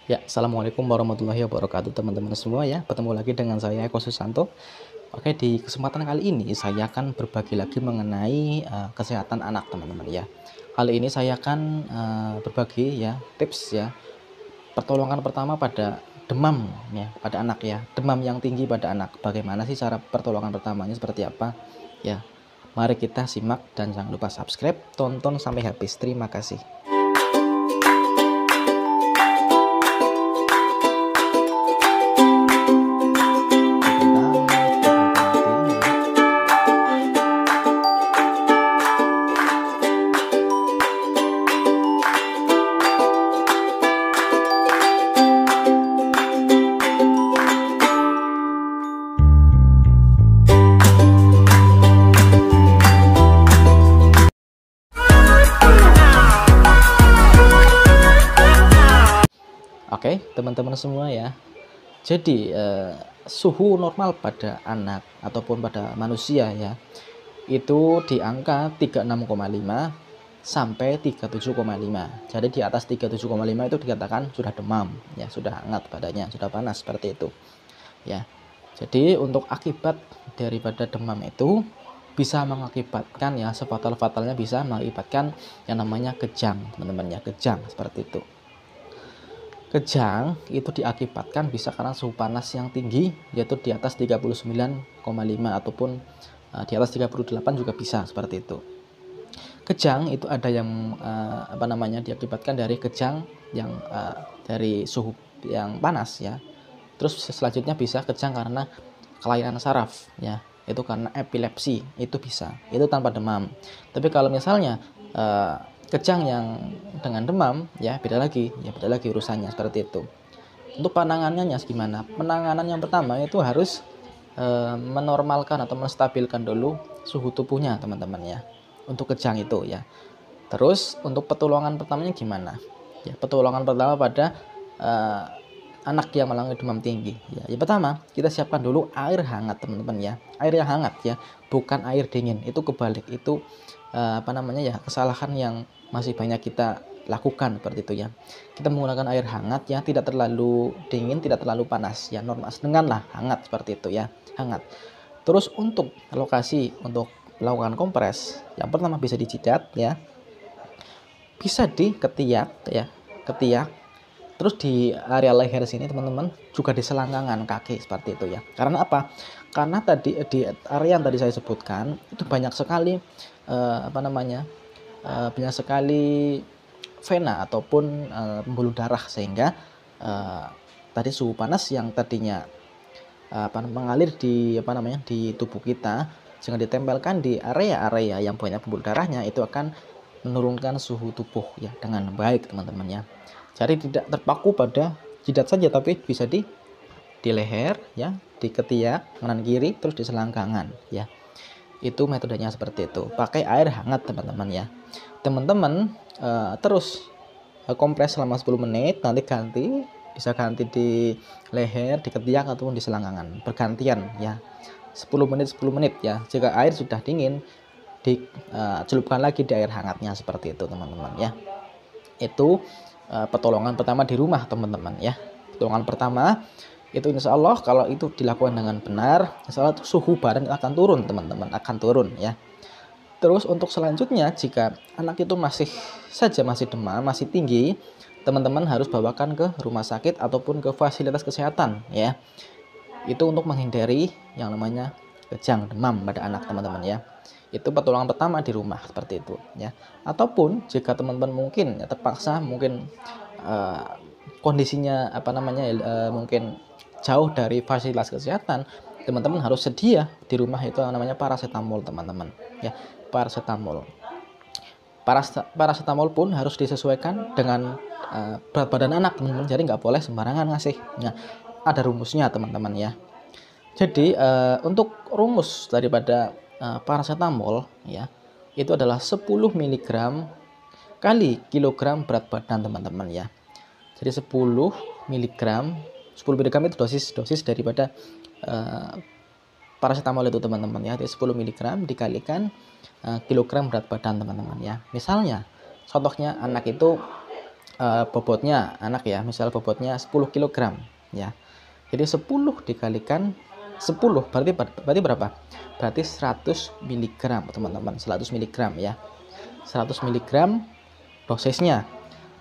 Ya, Assalamualaikum warahmatullahi wabarakatuh teman-teman semua ya. Bertemu lagi dengan saya Eko Susanto. Oke, di kesempatan kali ini saya akan berbagi lagi mengenai kesehatan anak teman-teman ya. Kali ini saya akan berbagi ya tips ya pertolongan pertama pada demam ya pada anak ya. Demam yang tinggi pada anak. Bagaimana sih cara pertolongan pertamanya seperti apa? Ya. Mari kita simak dan jangan lupa subscribe, tonton sampai habis. Terima kasih. Oke, teman-teman semua ya. Jadi suhu normal pada anak ataupun pada manusia ya itu di angka 36,5 sampai 37,5. Jadi di atas 37,5 itu dikatakan sudah demam ya, sudah hangat badannya, sudah panas seperti itu. Ya. Jadi untuk akibat daripada demam itu bisa mengakibatkan ya sefatal-fatalnya bisa mengakibatkan yang namanya kejang, teman-teman ya, kejang seperti itu. Kejang itu diakibatkan bisa karena suhu panas yang tinggi yaitu di atas 39,5 ataupun di atas 38 juga bisa seperti itu. Kejang itu ada yang diakibatkan dari kejang yang dari suhu yang panas ya. Terus selanjutnya bisa kejang karena kelainan saraf ya. Itu karena epilepsi, itu bisa. Itu tanpa demam. Tapi kalau misalnya kejang yang dengan demam ya beda lagi urusannya seperti itu. Untuk penanganannya gimana? Penanganan yang pertama itu harus menormalkan atau menstabilkan dulu suhu tubuhnya teman-teman ya untuk kejang itu ya. Terus untuk pertolongan pertamanya gimana ya? Pertolongan pertama pada anak yang mengalami demam tinggi ya. Yang pertama kita siapkan dulu air hangat teman-teman ya, air yang hangat ya, bukan air dingin. Itu kebalik, itu kesalahan yang masih banyak kita lakukan seperti itu ya. Kita menggunakan air hangat ya, tidak terlalu dingin, tidak terlalu panas ya, normal sedangkanlah hangat seperti itu ya, hangat. Terus untuk lokasi untuk melakukan kompres, yang pertama bisa di jidat ya, bisa di ketiak ya, ketiak. Terus di area leher sini teman-teman juga di selangkangan kaki seperti itu ya. Karena apa? Karena tadi di area yang tadi saya sebutkan itu banyak sekali banyak sekali vena ataupun pembuluh darah sehingga tadi suhu panas yang tadinya mengalir di di tubuh kita sehingga ditempelkan di area-area yang banyak pembuluh darahnya itu akan menurunkan suhu tubuh ya dengan baik teman-teman ya. Jadi tidak terpaku pada jidat saja tapi bisa di leher ya, di ketiak kanan kiri, terus di selangkangan ya. Itu metodenya seperti itu. Pakai air hangat teman-teman ya. Teman-teman terus kompres selama 10 menit, nanti bisa ganti di leher, di ketiak ataupun di selangkangan. Bergantian ya. 10 menit ya. Jika air sudah dingin dicelupkan lagi di air hangatnya seperti itu teman-teman ya. Itu pertolongan pertama di rumah teman-teman ya. Pertolongan pertama itu insya Allah kalau itu dilakukan dengan benar, insya Allah suhu badan akan turun teman-teman, akan turun ya. Terus untuk selanjutnya jika anak itu masih demam, masih tinggi, teman-teman harus bawakan ke rumah sakit ataupun ke fasilitas kesehatan ya. Itu untuk menghindari yang namanya kejang demam pada anak teman-teman ya. Itu pertolongan pertama di rumah seperti itu ya. Ataupun jika teman-teman mungkin ya, terpaksa mungkin kondisinya mungkin jauh dari fasilitas kesehatan, teman-teman harus sedia di rumah itu namanya paracetamol teman-teman ya. Paracetamol pun harus disesuaikan dengan berat badan anak teman-teman, jadi nggak boleh sembarangan ngasih ya. Ada rumusnya teman-teman ya. Jadi untuk rumus daripada paracetamol ya itu adalah 10 mg kali kilogram berat badan teman-teman ya. Jadi 10 mg itu dosis daripada paracetamol itu teman-teman ya. Jadi 10 mg dikalikan kilogram berat badan teman-teman ya. Misalnya contohnya anak itu bobotnya anak ya, misal bobotnya 10 kg ya. Jadi 10 dikalikan 10 berarti berapa? Berarti 100 mg teman-teman, 100 mg ya. 100 mg dosisnya.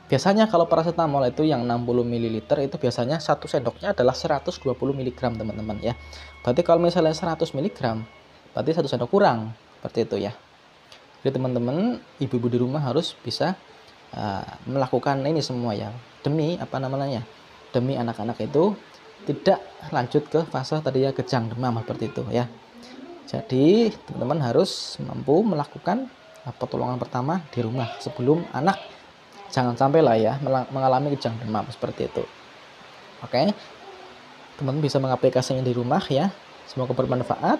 Biasanya kalau paracetamol itu yang 60 ml itu biasanya 1 sendoknya adalah 120 mg teman-teman ya. Berarti kalau misalnya 100 mg berarti 1 sendok kurang, seperti itu ya. Jadi teman-teman, ibu-ibu di rumah harus bisa melakukan ini semua ya, demi apa namanya? Demi anak-anak itu tidak lanjut ke fase tadi ya kejang demam seperti itu ya. Jadi teman-teman harus mampu melakukan pertolongan pertama di rumah sebelum anak jangan sampai lah ya mengalami kejang demam seperti itu. Oke, teman-teman bisa mengaplikasikannya di rumah ya. Semoga bermanfaat.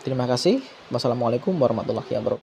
Terima kasih. Wassalamualaikum warahmatullahi wabarakatuh.